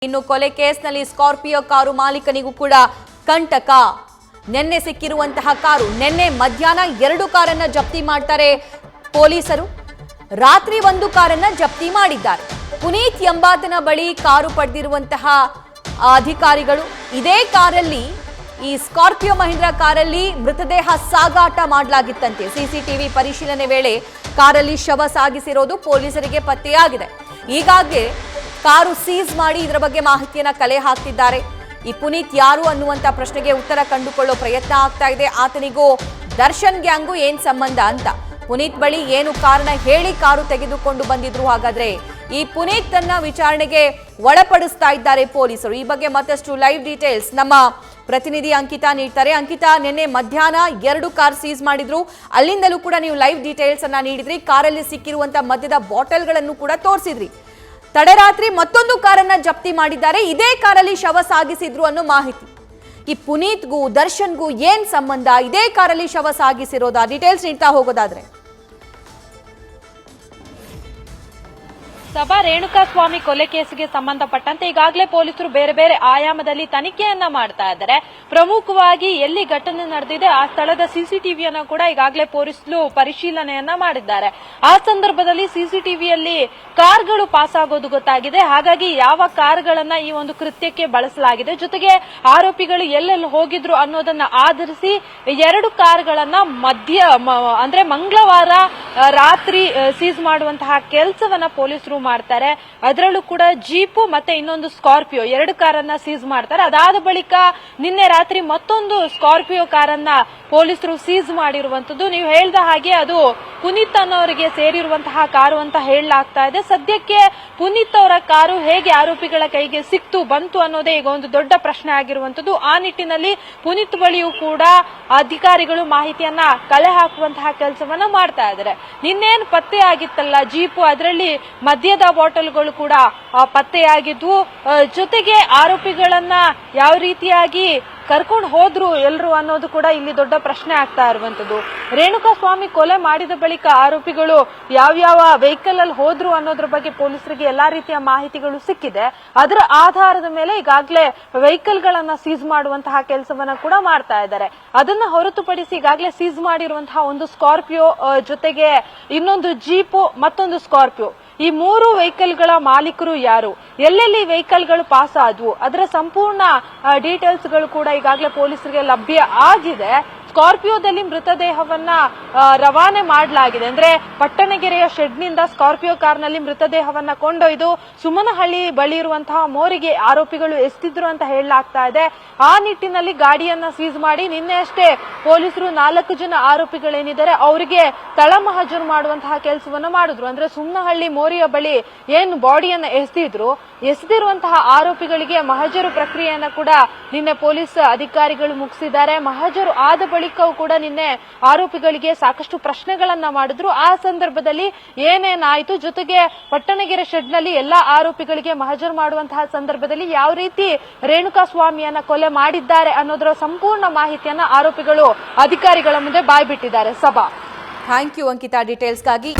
ಇನ್ನು ಕೊಲೆ ಕೇಸ್ನಲ್ಲಿ ಸ್ಕಾರ್ಪಿಯೋ ಕಾರು ಮಾಲೀಕನಿಗೂ ಕೂಡ ಕಂಟಕ. ನಿನ್ನೆ ಸಿಕ್ಕಿರುವಂತಹ ಕಾರು, ನಿನ್ನೆ ಮಧ್ಯಾಹ್ನ 2 ಕಾರನ್ನ ಜಪ್ತಿ ಮಾಡ್ತಾರೆ ಪೊಲೀಸರು. ರಾತ್ರಿ 1 ಕಾರನ್ನ ಜಪ್ತಿ ಮಾಡಿದ್ದಾರೆ. ಪುನೀತ್ ಎಂಬಾತನ ಬಳಿ ಕಾರು ಪಡೆದಿರುವಂತಹ ಅಧಿಕಾರಿಗಳು ಇದೇ ಕಾರಲ್ಲಿ, ಈ ಸ್ಕಾರ್ಪಿಯೋ ಮಹೀಂದ್ರಾ ಕಾರಲ್ಲಿ ಮೃತದೇಹ ಸಾಗಾಟ ಮಾಡಲಾಗಿತ್ತಂತೆ. ಸಿಸಿಟಿವಿ ಪರಿಶೀಲನೆ ವೇಳೆ ಕಾರಲ್ಲಿ ಶವ ಸಾಗಿಸಿರೋದು ಪೊಲೀಸರಿಗೆ ಪತ್ತೆಯಾಗಿದೆ. ಈಗಾಗಲೇ ಕಾರು ಸೀಸ್ ಮಾಡಿ ಇದರ ಬಗ್ಗೆ ಮಾಹಿತಿಯನ್ನ ಕಲೆ ಹಾಕ್ತಿದ್ದಾರೆ. ಈ ಪುನೀತ್ ಯಾರು ಅನ್ನುವಂತ ಪ್ರಶ್ನೆಗೆ ಉತ್ತರ ಕಂಡುಕೊಳ್ಳೋ ಪ್ರಯತ್ನ ಆಗ್ತಾ ಇದೆ. ಆತನಿಗೂ ದರ್ಶನ್ ಗ್ಯಾಂಗು ಏನ್ ಸಂಬಂಧ ಅಂತ. ಪುನೀತ್ ಬಳಿ ಏನು ಕಾರಣ ಹೇಳಿ ಕಾರು ತೆಗೆದುಕೊಂಡು ಬಂದಿದ್ರು? ಹಾಗಾದ್ರೆ ಈ ಪುನೀತ್ ಅನ್ನ ವಿಚಾರಣೆಗೆ ಒಳಪಡಿಸ್ತಾ ಇದ್ದಾರೆ ಪೊಲೀಸರು. ಈ ಬಗ್ಗೆ ಮತ್ತಷ್ಟು ಲೈವ್ ಡೀಟೇಲ್ಸ್ ನಮ್ಮ ಪ್ರತಿನಿಧಿ ಅಂಕಿತಾ ನೀಡ್ತಾರೆ. ಅಂಕಿತಾ, ನಿನ್ನೆ ಮಧ್ಯಾಹ್ನ 2 ಕಾರ್ ಸೀಸ್ ಮಾಡಿದ್ರು, ಅಲ್ಲಿಂದಲೂ ಕೂಡ ನೀವು ಲೈವ್ ಡೀಟೇಲ್ಸ್ ಅನ್ನ ನೀಡಿದ್ರಿ. ಕಾರಲ್ಲಿ ಸಿಕ್ಕಿರುವಂತ ಮದ್ಯದ ಬಾಟಲ್ಗಳನ್ನು ಕೂಡ ತೋರಿಸಿದ್ರಿ. ತಡರಾತ್ರಿ ಮತ್ತೊಂದು ಕಾರನ್ನ ಜಪ್ತಿ ಮಾಡಿದ್ದಾರೆ. ಇದೇ ಕಾರಲ್ಲಿ ಶವ ಸಾಗಿಸಿದ್ರು ಅನ್ನೋ ಮಾಹಿತಿ. ಈ ಪುನೀತ್ಗೂ ದರ್ಶನ್ಗೂ ಏನ್ ಸಂಬಂಧ? ಇದೇ ಕಾರಲ್ಲಿ ಶವ ಸಾಗಿಸಿರೋದಾ? ಡೀಟೇಲ್ಸ್ ನೀಡ್ತಾ ಹೋಗೋದಾದ್ರೆ. ಸಭಾ ರೇಣುಕಾಸ್ವಾಮಿ ಕೊಲೆ ಕೇಸಿಗೆ ಸಂಬಂಧಪಟ್ಟಂತೆ ಈಗಾಗಲೇ ಪೊಲೀಸರು ಬೇರೆ ಬೇರೆ ಆಯಾಮದಲ್ಲಿ ತನಿಖೆಯನ್ನ ಮಾಡ್ತಾ ಇದ್ದಾರೆ. ಪ್ರಮುಖವಾಗಿ ಎಲ್ಲಿ ಘಟನೆ ನಡೆದಿದೆ ಆ ಸ್ಥಳದ ಸಿಸಿಟಿವಿಯನ್ನ ಕೂಡ ಈಗಾಗಲೇ ಪೊಲೀಸರು ಪರಿಶೀಲನೆಯನ್ನ ಮಾಡಿದ್ದಾರೆ. ಆ ಸಂದರ್ಭದಲ್ಲಿ ಸಿಸಿಟಿವಿಯಲ್ಲಿ ಕಾರ್ಗಳು ಪಾಸ್ ಆಗೋದು ಗೊತ್ತಾಗಿದೆ. ಹಾಗಾಗಿ ಯಾವ ಕಾರ್ಗಳನ್ನ ಈ ಒಂದು ಕೃತ್ಯಕ್ಕೆ ಬಳಸಲಾಗಿದೆ, ಜೊತೆಗೆ ಆರೋಪಿಗಳು ಎಲ್ಲೆಲ್ಲಿ ಹೋಗಿದ್ರು ಅನ್ನೋದನ್ನ ಆಧರಿಸಿ 2 ಕಾರ್ಗಳನ್ನ ಅಂದ್ರೆ ಮಂಗಳವಾರ ರಾತ್ರಿ ಸೀಸ್ ಮಾಡುವಂತಹ ಕೆಲಸವನ್ನ ಪೊಲೀಸರು ಮಾಡ್ತಾರೆ. ಅದರಲ್ಲೂ ಕೂಡ ಜೀಪು ಮತ್ತೆ ಇನ್ನೊಂದು ಸ್ಕಾರ್ಪಿಯೋ 2 ಕಾರನ್ನ ಸೀಸ್ ಮಾಡ್ತಾರೆ. ಅದಾದ ಬಳಿಕ ನಿನ್ನೆ ರಾತ್ರಿ ಮತ್ತೊಂದು ಸ್ಕಾರ್ಪಿಯೋ ಕಾರನ್ನ ಪೊಲೀಸರು ಸೀಸ್ ಮಾಡಿರುವಂತದ್ದು. ನೀವು ಹೇಳ್ದ ಹಾಗೆ ಅದು ಪುನೀತ್ ಅನ್ನೋರಿಗೆ ಸೇರಿರುವಂತಹ ಕಾರು ಅಂತ ಹೇಳಲಾಗ್ತಾ ಇದೆ. ಸದ್ಯಕ್ಕೆ ಪುನೀತ್ ಅವರ ಕಾರು ಹೇಗೆ ಆರೋಪಿಗಳ ಕೈಗೆ ಬಂತು ಅನ್ನೋದೇ ಈಗ ಒಂದು ದೊಡ್ಡ ಪ್ರಶ್ನೆ ಆಗಿರುವಂತದ್ದು. ಆ ನಿಟ್ಟಿನಲ್ಲಿ ಪುನೀತ್ ಬಳಿಯೂ ಕೂಡ ಅಧಿಕಾರಿಗಳು ಮಾಹಿತಿಯನ್ನ ಕಲೆ ಹಾಕುವಂತಹ ಕೆಲಸವನ್ನ ಮಾಡ್ತಾ ಇದ್ದಾರೆ. ನಿನ್ನೇನು ಪತ್ತೆ ಆಗಿತ್ತಲ್ಲ ಜೀಪು, ಅದರಲ್ಲಿ ಮದ್ಯದ ಬಾಟಲ್ಗಳು ಕೂಡ ಪತ್ತೆಯಾಗಿದ್ವು. ಜೊತೆಗೆ ಆರೋಪಿಗಳನ್ನ ಯಾವ ರೀತಿಯಾಗಿ ಕರ್ಕೊಂಡು ಹೋದ್ರು ಎಲ್ರು ಅನ್ನೋದು ಕೂಡ ಇಲ್ಲಿ ದೊಡ್ಡ ಪ್ರಶ್ನೆ ಆಗ್ತಾ ಇರುವಂತದ್ದು. ರೇಣುಕಾಸ್ವಾಮಿ ಕೊಲೆ ಮಾಡಿದ ಬಳಿಕ ಆರೋಪಿಗಳು ಯಾವ್ಯಾವ ವೆಹಿಕಲ್ ಅಲ್ಲಿ ಹೋದ್ರು ಅನ್ನೋದ್ರ ಬಗ್ಗೆ ಪೊಲೀಸರಿಗೆ ಎಲ್ಲಾ ರೀತಿಯ ಮಾಹಿತಿಗಳು ಸಿಕ್ಕಿದೆ. ಅದರ ಆಧಾರದ ಮೇಲೆ ಈಗಾಗಲೇ ವೆಹಿಕಲ್ ಗಳನ್ನ ಸೀಸ್ ಮಾಡುವಂತಹ ಕೆಲಸವನ್ನ ಕೂಡ ಮಾಡ್ತಾ ಇದ್ದಾರೆ. ಅದನ್ನ ಹೊರತುಪಡಿಸಿ ಈಗಾಗಲೇ ಸೀಸ್ ಮಾಡಿರುವಂತಹ ಒಂದು ಸ್ಕಾರ್ಪಿಯೋ ಜೊತೆಗೆ ಇನ್ನೊಂದು ಜೀಪು ಮತ್ತೊಂದು ಸ್ಕಾರ್ಪಿಯೋ, ಈ 3 ವೆಹಿಕಲ್ಗಳ ಮಾಲೀಕರು ಯಾರು, ಎಲ್ಲೆಲ್ಲಿ ವೆಹಿಕಲ್ಗಳು ಪಾಸ್ ಆದ್ವು, ಅದರ ಸಂಪೂರ್ಣ ಡೀಟೇಲ್ಸ್ ಗಳು ಕೂಡ ಈಗಾಗಲೇ ಪೊಲೀಸರಿಗೆ ಲಭ್ಯ ಆಗಿದೆ. ಸ್ಕಾರ್ಪಿಯೋದಲ್ಲಿ ಮೃತದೇಹವನ್ನ ರವಾನೆ ಮಾಡಲಾಗಿದೆ. ಅಂದ್ರೆ ಪಟ್ಟಣಗೆರೆಯ ಶೆಡ್ನಿಂದ ಸ್ಕಾರ್ಪಿಯೋ ಕಾರ್ನಲ್ಲಿ ಮೃತದೇಹವನ್ನ ಕೊಂಡೊಯ್ದು ಸುಮನಹಳ್ಳಿ ಬಳಿ ಇರುವಂತಹ ಮೋರಿಗೆ ಆರೋಪಿಗಳು ಎಸ್ತಿದ್ರು ಅಂತ ಹೇಳಲಾಗ್ತಾ ಇದೆ. ಆ ನಿಟ್ಟಿನಲ್ಲಿ ಗಾಡಿಯನ್ನ ಸೀಸ್ ಮಾಡಿ ನಿನ್ನೆ ಅಷ್ಟೇ ಪೊಲೀಸರು 4 ಜನ ಆರೋಪಿಗಳೇನಿದ್ದಾರೆ ಅವರಿಗೆ ತಳಮಹಜರು ಮಾಡುವಂತಹ ಕೆಲಸವನ್ನ ಮಾಡಿದ್ರು. ಅಂದ್ರೆ ಸುಮನಹಳ್ಳಿ ಮೋರಿಯ ಬಳಿ ಏನು ಬಾಡಿಯನ್ನ ಎಸೆದಿರುವಂತಹ ಆರೋಪಿಗಳಿಗೆ ಮಹಜರು ಪ್ರಕ್ರಿಯೆಯನ್ನ ಕೂಡ ನಿನ್ನೆ ಪೊಲೀಸ್ ಅಧಿಕಾರಿಗಳು ಮುಗಿಸಿದ್ದಾರೆ. ಮಹಜರು ಆದ ಬಳಿಕವೂ ಕೂಡ ನಿನ್ನೆ ಆರೋಪಿಗಳಿಗೆ ಸಾಕಷ್ಟು ಪ್ರಶ್ನೆಗಳನ್ನ ಮಾಡಿದ್ರು. ಆ ಸಂದರ್ಭದಲ್ಲಿ ಏನೇನಾಯ್ತು, ಜೊತೆಗೆ ಪಟ್ಟಣಗೆರೆ ಶೆಡ್ ನಲ್ಲಿ ಎಲ್ಲಾ ಆರೋಪಿಗಳಿಗೆ ಮಹಜರು ಮಾಡುವಂತಹ ಸಂದರ್ಭದಲ್ಲಿ ಯಾವ ರೀತಿ ರೇಣುಕಾಸ್ವಾಮಿಯನ್ನ ಕೊಲೆ ಮಾಡಿದ್ದಾರೆ ಅನ್ನೋದರ ಸಂಪೂರ್ಣ ಮಾಹಿತಿಯನ್ನ ಆರೋಪಿಗಳು ಅಧಿಕಾರಿಗಳ ಮುಂದೆ ಬಾಯ್ಬಿಟ್ಟಿದ್ದಾರೆ. ಸಭಾ, ಥ್ಯಾಂಕ್ ಯು ಅಂಕಿತಾ ಡೀಟೇಲ್ಸ್ಗಾಗಿ.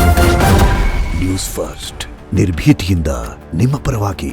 ನ್ಯೂಸ್ ಫಸ್ಟ್ ನಿರ್ಭೀತಿಯಿಂದ ನಿಮ್ಮ ಪರವಾಗಿ.